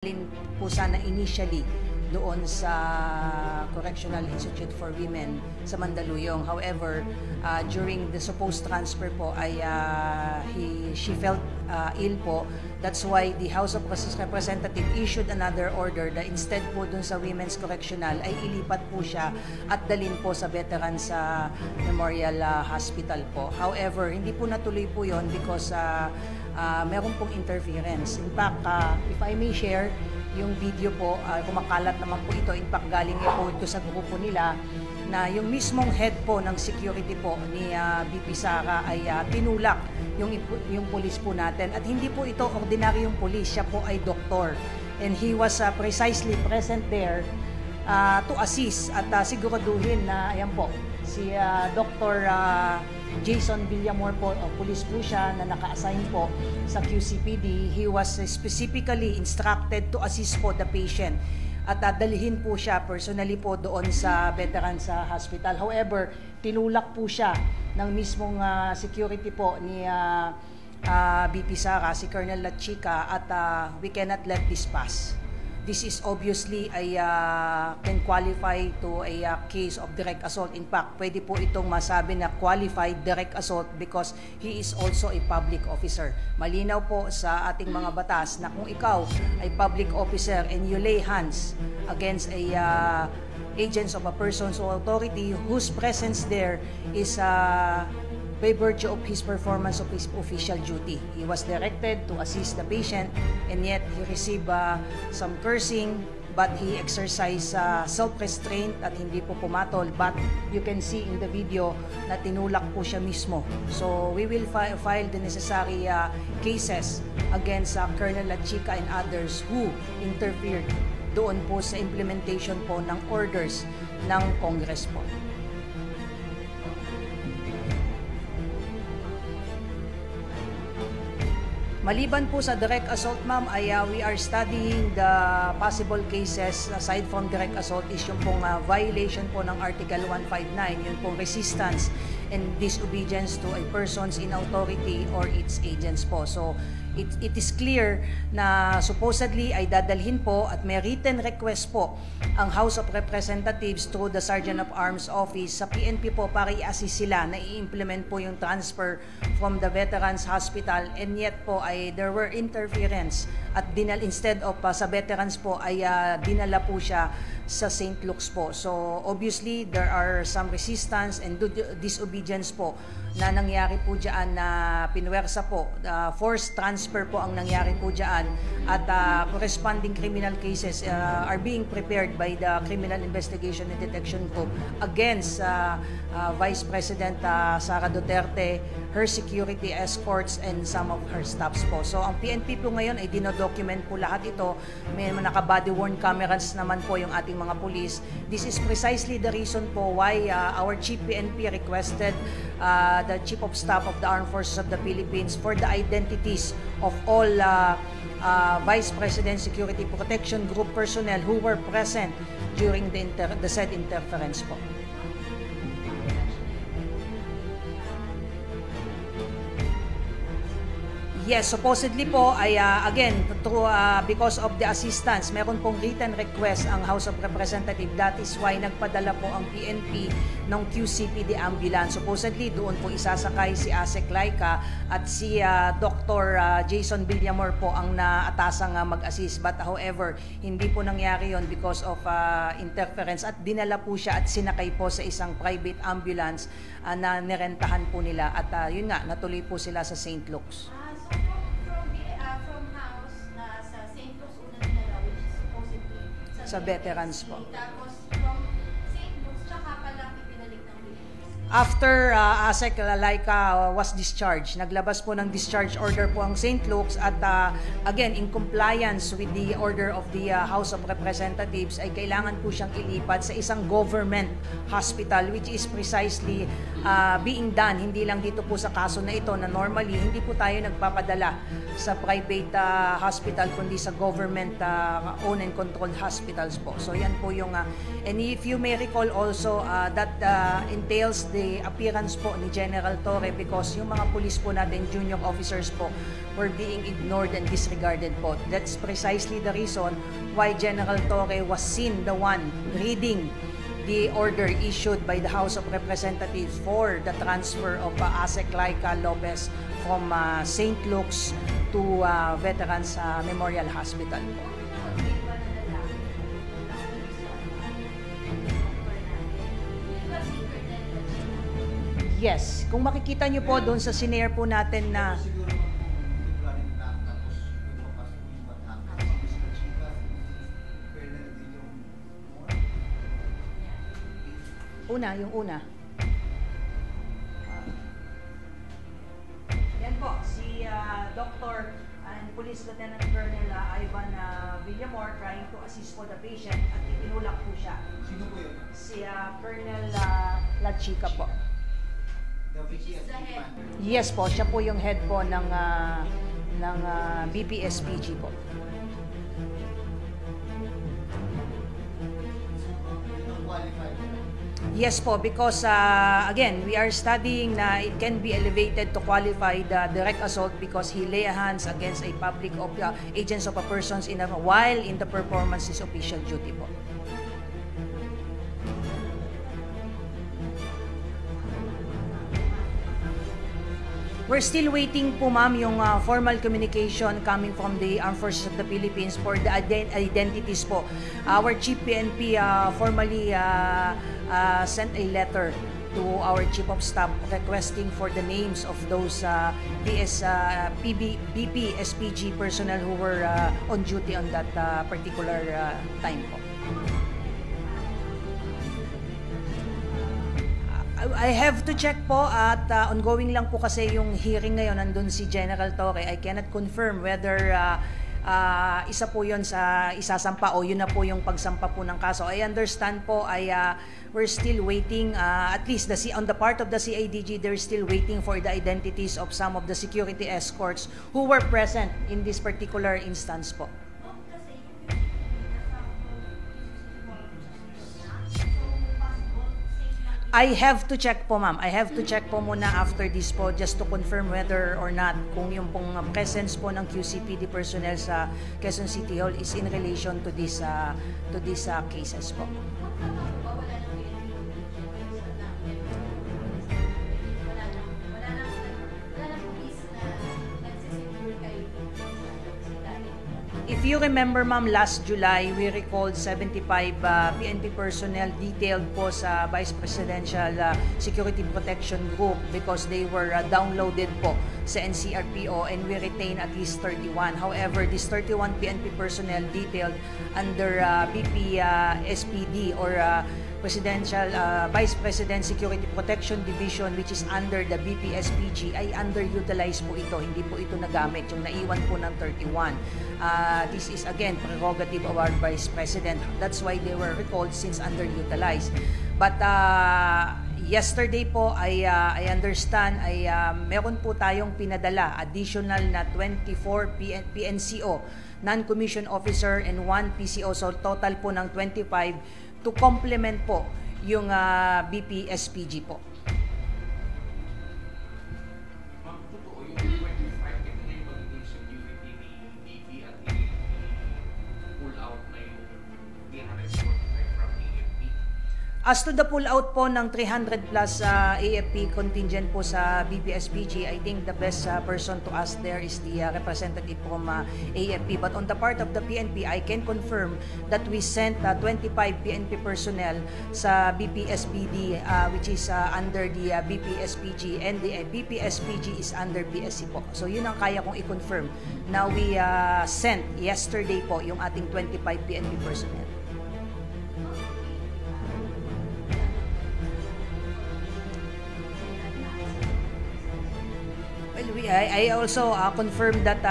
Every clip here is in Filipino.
po sana initially doon sa Correctional Institute for Women sa Mandaluyong. However, during the supposed transfer po ay she felt ill po. That's why the House of Representatives issued another order na instead po doon sa Women's Correctional ay ilipat po siya at dalhin po sa Veterans Memorial Hospital po. However, hindi po natuloy po yon because meron pong interference. In fact, if I may share, yung video po, kumakalat naman po ito. In fact, galing po ito sa grupo nila na yung mismong head po ng security po ni BP Sara ay tinulak yung police po natin. At hindi po ito ordinaryong police, siya po ay doktor. And he was precisely present there to assist at siguraduhin na, ayan po, si Dr. Jason Villamor po, police po siya na naka-assign po sa QCPD. He was specifically instructed to assist po the patient at dalhin po siya personally po doon sa Veterans Hospital. However, tinulak po siya ng mismong security po ni BP Sara, si Colonel Lachica, at we cannot let this pass. This is obviously can qualify to a case of direct assault. In fact, pwede po itong masabi na qualified direct assault because he is also a public officer. Malinaw po sa ating mga batas na kung ikaw ay public officer and you lay hands against a agents of a person's authority whose presence there is by virtue of his performance of his official duty. He was directed to assist the patient and yet he received some cursing, but he exercised self-restraint at hindi po pumatol. But you can see in the video na tinulak po siya mismo. So we will file the necessary cases against Colonel Lachica and others who interfered doon po sa implementation po ng orders ng Congress po. Maliban po sa direct assault, ma'am, ay we are studying the possible cases aside from direct assault is yung pong violation po ng Article 159, yung pong resistance and disobedience to a persons in authority or its agents po. So it is clear na supposedly ay dadalhin po at may written request po ang House of Representatives through the Sergeant of Arms Office sa PNP po para i-assist sila na i-implement po yung transfer from the Veterans Hospital, and yet po ay there were interference at instead of sa Veterans po ay dinala po siya sa St. Luke's po. So obviously there are some resistance and disobedience po na nangyari po dyan na pinwersa po. Forced transfer po ang nangyari po dyan at corresponding criminal cases are being prepared by the Criminal Investigation and Detection Group against Vice President Sara Duterte, her security escorts, and some of her staffs po. So ang PNP po ngayon ay dinodocument po lahat ito. May naka-body-worn cameras naman po yung ating mga pulis. This is precisely the reason po why our Chief PNP requested the Chief of Staff of the Armed Forces of the Philippines for the identities of all Vice President Security Protection Group personnel who were present during the said interference po. Yes, supposedly po ay again through because of the assistance, meron pong written request ang House of Representatives. That is why nagpadala po ang PNP ng QCPD ambulance. Supposedly doon po isasakay si Asek Laika at si Dr. Jason Villamor po ang naatasang mag-assist. But however, hindi po nangyari yon because of interference at dinala po siya at sinakay po sa isang private ambulance na nirentahan po nila at yun nga, natuloy po sila sa St. Luke's. Sa Veterans po. Tapos from St. Luke's, tsaka pala ipinalik ng Philippines. After Asek Laika was discharged, naglabas po ng discharge order po ang St. Luke's at again, in compliance with the order of the House of Representatives, ay kailangan po siyang ilipat sa isang government hospital which is precisely being done. Hindi lang dito po sa kaso na ito na normally hindi po tayo nagpapadala sa private hospital kundi sa government owned and controlled hospitals po. So yan po yung and if you may recall also that entails the the appearance po ni General Torre because yung mga police po natin, junior officers po, were being ignored and disregarded po. That's precisely the reason why General Torre was seen the one reading the order issued by the House of Representatives for the transfer of Asek Laika Lopez from St. Luke's to Veterans Memorial Hospital po. Yes, kung makikita nyo po doon sa sinare po natin na yung una. Yan po, si Dr. and Police Lieutenant Colonel Ivan Villamor trying to assist po the patient at itinulak po siya. Sino po yun? Si Colonel La Chica po. The VP at Yes po, siya po yung head po ng BPSPG po. qualified. Yes po, because again, we are studying na it can be elevated to qualified direct assault because he lay hands against a public agents of a persons while in the performance his official duty po. We're still waiting po ma'am yung formal communication coming from the Armed Forces of the Philippines for the identities po. Our Chief PNP formally sent a letter to our Chief of Staff requesting for the names of those BP, SPG personnel who were on duty on that particular time po. I have to check po at ongoing lang po kasi yung hearing ngayon, nandun si General Torre. I cannot confirm whether isa po yun sa isasampa o yun na po yung pagsampa po ng kaso. I understand po we're still waiting, at least on the part of the CIDG, they're still waiting for the identities of some of the security escorts who were present in this particular instance po. I have to check po ma'am. I have to check po muna after this po just to confirm whether or not kung yung pong presence po ng QCPD personnel sa Quezon City Hall is in relation to these cases po. If you remember ma'am, last July, we recalled 75 PNP personnel detailed po sa Vice Presidential Security Protection Group because they were downloaded po sa NCRPO and we retain at least 31. However, these 31 PNP personnel detailed under BP SPD or Presidential Vice President Security Protection Division which is under the BPSPG ay underutilized po ito, hindi po ito nagamit, yung naiwan po ng 31. This is again prerogative of our Vice President. That's why they were recalled since underutilized. But yesterday po I understand meron po tayong pinadala additional na 24 PNCO, non-commissioned officer and 1 PCO, so total po ng 25 to complement po yung BPSPG po. Ma'am, totoo yung 25 ito na yung magiging security ni BP at pull out na yung 345 from AFP? As to the pull-out po ng 300 plus AFP contingent po sa BPSPG, I think the best person to ask there is the representative from AFP. But on the part of the PNP, I can confirm that we sent 25 PNP personnel sa BPSPD which is under the BPSPG and the BPSPG is under PSC po. So yun ang kaya kong i-confirm. Now we sent yesterday po yung ating 25 PNP personnel. I also confirmed that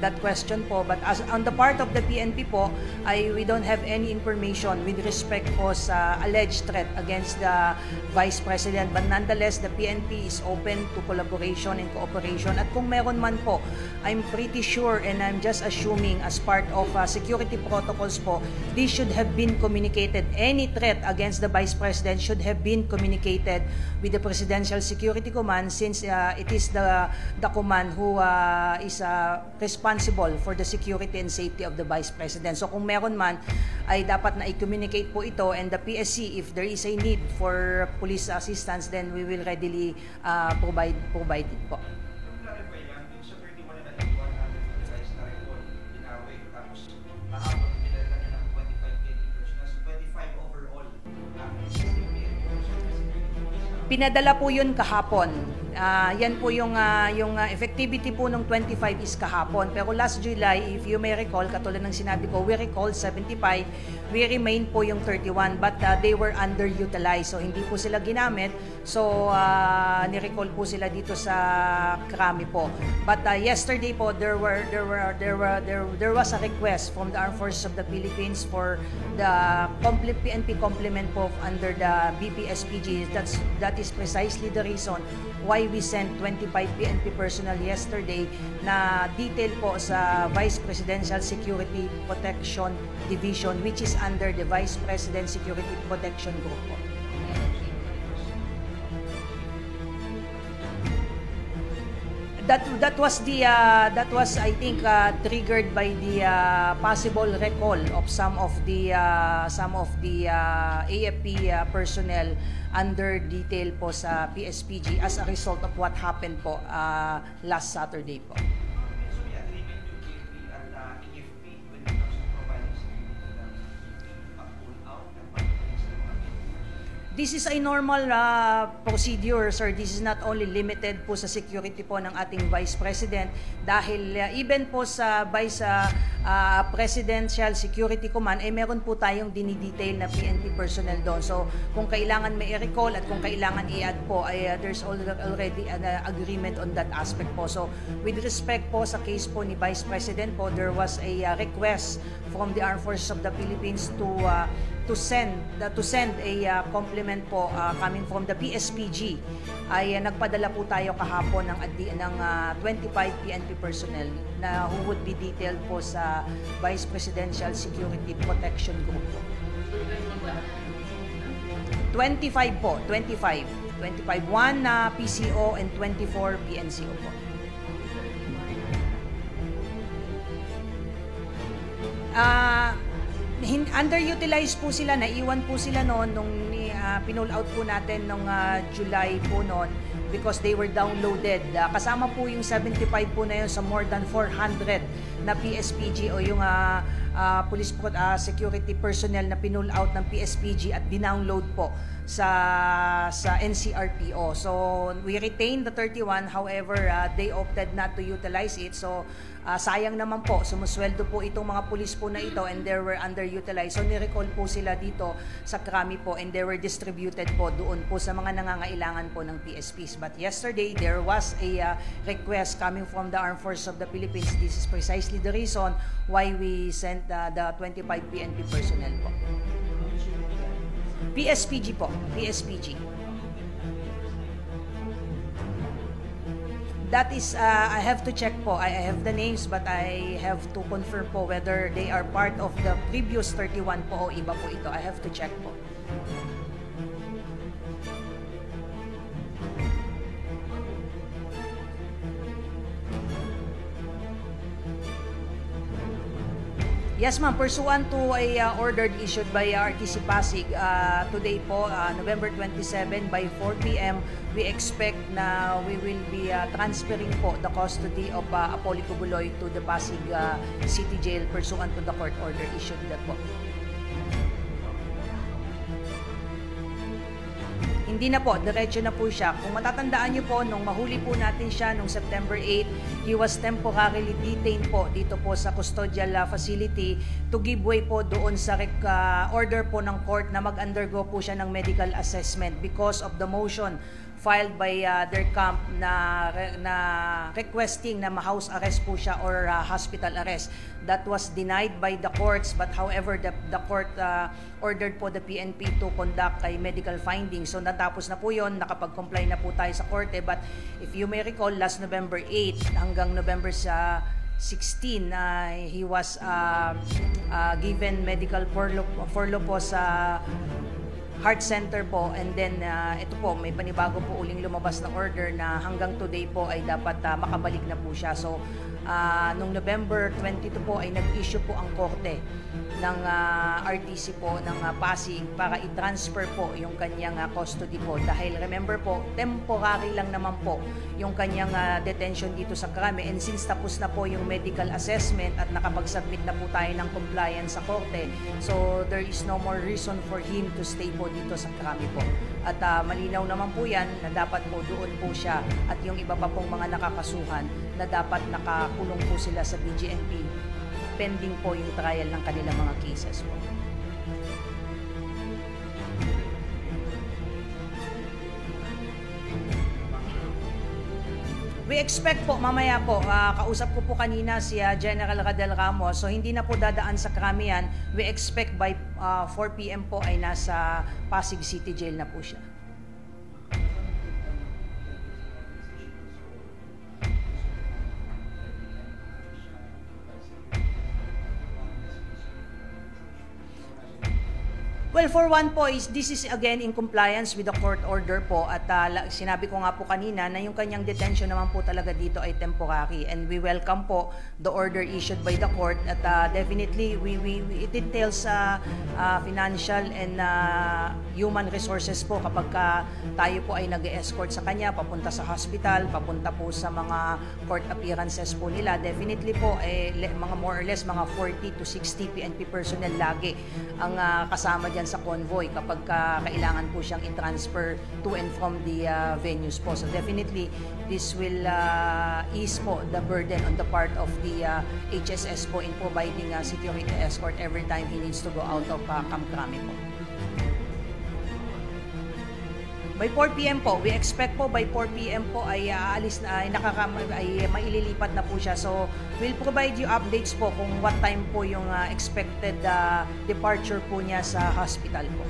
that question po. But as on the part of the PNP po, we don't have any information with respect po sa alleged threat against the Vice President. But nonetheless, the PNP is open to collaboration and cooperation. At kung meron man po, I'm pretty sure and I'm just assuming as part of security protocols po, this should have been communicated. Any threat against the Vice President should have been communicated with the Presidential Security Command, since it is the command who is responsible for the security and safety of the Vice President. So kung meron man, ay dapat na i-communicate po ito, and the PSC, if there is a need for police assistance, then we will readily provide it po. Clarify lang, yung sa 31 na naiwan natin utilize na record, binawi, tapos kahapon pinalitan nyo ng 25 kilometers, nasa 25 overall. Pinadala po yun kahapon. Yan po yung effectivity po ng 25 is kahapon. Pero last July, if you may recall, katulad ng sinabi ko, we recall 75, we remain po yung 31, but they were underutilized. So hindi po sila ginamit. So ni-recall po sila dito sa Krami po. But yesterday po, there was a request from the Armed Forces of the Philippines for the PNP complement po under the BPSPG. That is precisely the reason why we sent 25 PNP personnel yesterday na detail po sa Vice Presidential Security Protection Division, which is under the Vice President Security Protection Group po. That was I think triggered by the possible recall of some of the AFP personnel under detail po sa PSPG as a result of what happened po last Saturday po. So may agreement yung PNP at AFP when it comes to providing security na pull out ng pagkakas ng mga This is a normal procedure, sir. This is not only limited po sa security po ng ating Vice President, dahil even po sa Vice Presidential Security Command, meron po tayong dinidetail na PNP personnel doon. So kung kailangan may i-recall at kung kailangan i-add po, there's already an agreement on that aspect po. So with respect po sa case po ni Vice President po, there was a request from the Armed Forces of the Philippines to send a compliment po coming from the PSPG. Ay nagpadala po tayo kahapon ng 25 PNP personnel na who would be detailed po sa Vice Presidential Security Protection Group. 25 po, 25. 1 na PCO and 24 PNCO po. Underutilized po sila, naiwan po sila noon nung pinull out po natin nung July po noon because they were downloaded. Kasama po yung 75 po na yun sa more than 400 na PSPG o yung police security personnel na pinull out ng PSPG at dinownload po sa NCRPO. So we retained the 31, however they opted not to utilize it. So sayang naman po, sumusweldo po itong mga pulis po na ito and they were underutilized. So ni-recall po sila dito sa Krami po and they were distributed po doon po sa mga nangangailangan po ng PSPs. But yesterday, there was a request coming from the Armed Forces of the Philippines. This is precisely the reason why we sent the 25 PNP personnel po. PSPG po, PSPG. That is, I have to check po. I have the names but I have to confirm po whether they are part of the previous 31 po o iba po ito. I have to check po. Yes ma'am, pursuant to a order issued by RTC Pasig today po, November 27 by 4 p.m. we expect na we will be transferring po the custody of Apollo Cubuloy to the Pasig City Jail pursuant to the court order issued that po. Hindi na po, diretso na po siya. Kung matatandaan niyo po, nung mahuli po natin siya nung September 8, he was temporarily detained po dito po sa custodial facility to give way po doon sa order po ng court na mag-undergo po siya ng medical assessment because of the motion filed by their camp na requesting na ma-house arrest po siya or hospital arrest. That was denied by the courts, but however the court ordered po the PNP to conduct a medical finding. So natapos na po yun, nakapag-comply na po tayo sa korte. But if you may recall, last November 8 hanggang November 16, he was given medical furlough po sa Heart Center po, and then ito po, may panibago po uling lumabas na order na hanggang today po ay dapat makabalik na po siya. So nung November 22 po ay nag-issue po ang korte ng RTC po ng Pasig para i-transfer po yung kanyang custody po, dahil remember po, temporary lang naman po yung kanyang detention dito sa Krami, and since tapos na po yung medical assessment at nakapag-submit na po tayo ng compliance sa korte, so there is no more reason for him to stay po dito sa Krami po. At malinaw naman po yan na dapat po doon po siya at yung iba pa pong mga nakakasuhan na dapat nakakulong po sila sa BGNP pending po yung trial ng kanilang mga cases po. We expect po, mamaya po, kausap ko po kanina si General Radel Ramos, so hindi na po dadaan sa Krami yan. We expect by 4 p.m. po ay nasa Pasig City Jail na po siya. Well, for one po, this is again in compliance with the court order po, at sinabi ko nga po kanina na yung kanyang detention naman po talaga dito ay temporary, and we welcome po the order issued by the court, at definitely it entails financial and human resources po kapag tayo po ay nag-escort sa kanya papunta sa hospital, papunta po sa mga court appearances po nila. Definitely po mga more or less mga 40 to 60 PNP personnel lagi ang kasama dyan sa convoy kapag kailangan po siyang i-transfer to and from the venues po. So definitely, this will ease po the burden on the part of the HSS po in providing security escort every time he needs to go out of Camp Crame po. By 4 p.m. po, we expect po by 4 p.m. po ay aalis na, ay maililipat na po siya. So, we'll provide you updates po kung what time po yung expected departure po niya sa hospital po.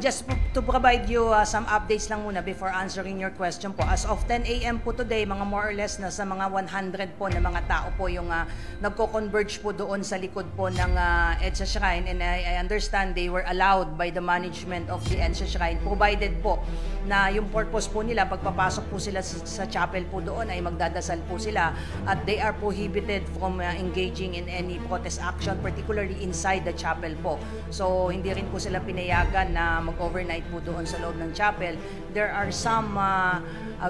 Just to provide you some updates lang muna before answering your question po. As of 10 a.m. po today, mga more or less na sa mga 100 po na mga tao po yung nagko-converge po doon sa likod po ng EDSA Shrine, and I understand they were allowed by the management of the EDSA Shrine, provided po na yung purpose po nila, pagpapasok po sila sa chapel po doon ay magdadasal po sila, at they are prohibited from engaging in any protest action, particularly inside the chapel po. So hindi rin po sila pinayagan na mag-overnight po doon sa loob ng chapel. There are some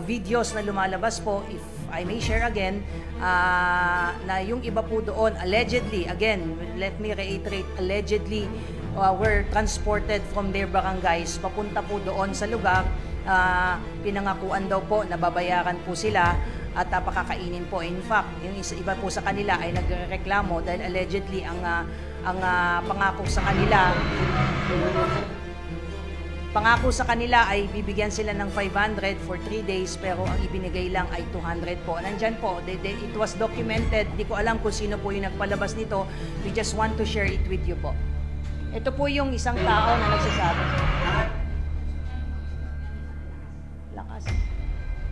videos na lumalabas po, if I may share again, na yung iba po doon, allegedly, again, let me reiterate, allegedly, were transported from their barangays papunta po doon sa lugar. Pinangakuan daw po na babayaran po sila at pakakainin po. In fact, yung iba po sa kanila ay nagreklamo dahil allegedly ang pangako sa kanila ay bibigyan sila ng 500 for 3 days, pero ang ibinigay lang ay 200 po. Nandyan po, it was documented. Di ko alam kung sino po yung nagpalabas nito. We just want to share it with you po. Ito po yung isang tao na nagsasabi. Lakas.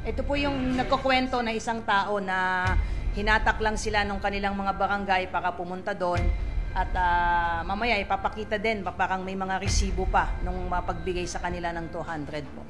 Ito po yung nagkukwento na isang tao na hinatak lang sila ng kanilang mga barangay para pumunta doon. At mamaya ipapakita din, parang may mga resibo pa nung mapagbigay sa kanila ng 200 po.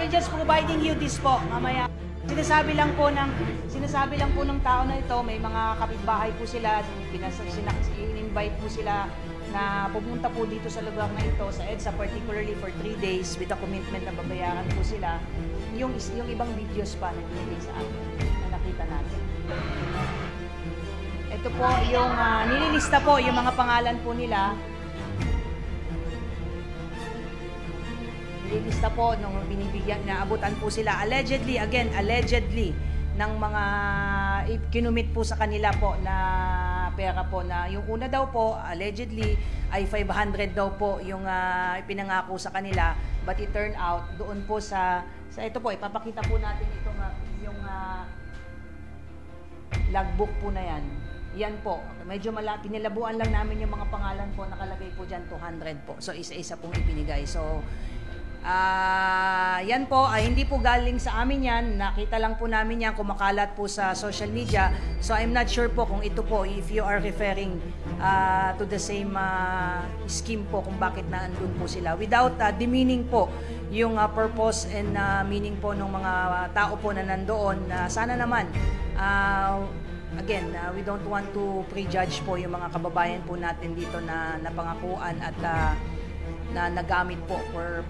only just providing you this po, mamaya. Sinasabi lang po ng tao na ito, may mga kapitbahay po sila, in-invite po sila na pumunta po dito sa lugar na ito, sa EDSA, particularly for 3 days with the commitment na babayaran po sila. Yung ibang videos pa na binigay sa akin na nakita natin. Ito po yung nililista po yung mga pangalan po nila. Nililista po nung binibigyan, naabutan po sila allegedly ng mga kinumit po sa kanila po na pera po, na yung una daw po allegedly ay 500 daw po yung ipinangako sa kanila, but it turned out doon po sa ito po, ipapakita po natin itong yung logbook po na yan. Yan po, medyo pinilabuan lang namin yung mga pangalan po, nakalagay po dyan 200 po. So isa-isa pong ipinigay. So yan po, hindi po galing sa amin yan. Nakita lang po namin yan, kumakalat po sa social media. So I'm not sure po kung ito po, if you are referring to the same scheme po, kung bakit naandun po sila. Without demeaning po yung purpose and meaning po ng mga tao po na nandoon. Sana naman, again, we don't want to prejudge po yung mga kababayan po natin dito na napangakuan at na nagamit po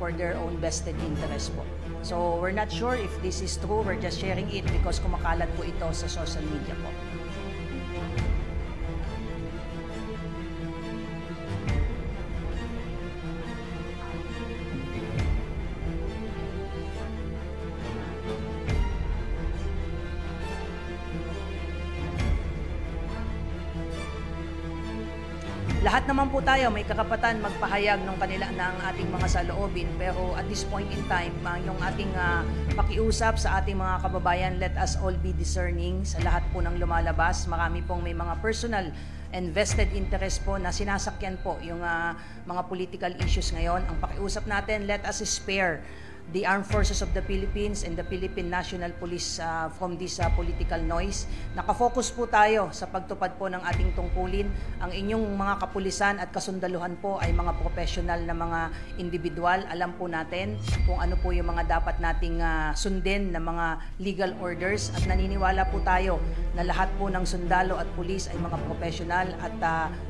for their own vested interest po. So we're not sure if this is true, we're just sharing it because kumakalat po ito sa social media po. Lahat naman po tayo may kakapatan magpahayag ng ating mga saloobin, pero at this point in time, yung ating pakiusap sa ating mga kababayan, let us all be discerning sa lahat po ng lumalabas. Marami pong may mga personal and vested interest po na sinasakyan po yung mga political issues ngayon. Ang pakiusap natin, let us spare the Armed Forces of the Philippines and the Philippine National Police from this political noise. Nakafocus po tayo sa pagtupad po ng ating tungkulin. Ang inyong mga kapulisan at kasundaluhan po ay mga professional na mga individual. Alam po natin kung ano po yung mga dapat nating sundin na mga legal orders, at naniniwala po tayo na lahat po ng sundalo at pulis ay mga professional at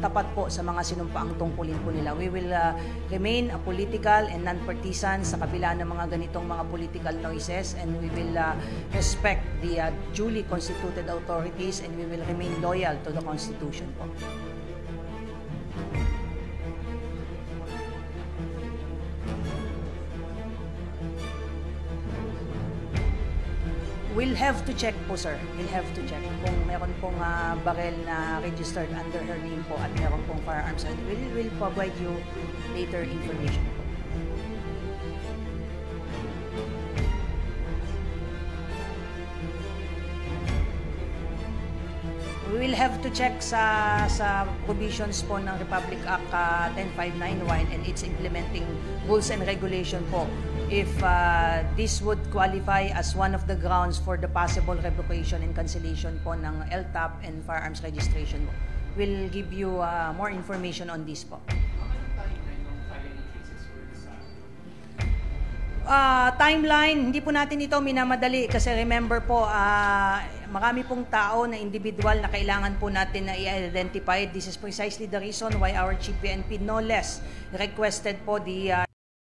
tapat po sa mga sinumpaang tungkulin po nila. We will remain political and non-partisan sa kabila ng mga ganitong mga political noises, and we will respect the duly constituted authorities, and we will remain loyal to the Constitution po. We'll have to check po, sir. We'll have to check kung meron pong barrel na registered under her name po at meron pong firearms. We'll provide you later information po. We will have to check sa provisions po ng Republic Act 10591 and its implementing rules and regulation po, if this would qualify as one of the grounds for the possible revocation and cancellation po ng LTAP and firearms registration po. We'll give you more information on this po. Timeline, hindi po natin ito minamadali kasi remember po, marami pong tao na individual na kailangan po natin na i-identify. This is precisely the reason why our Chief PNP no less requested po the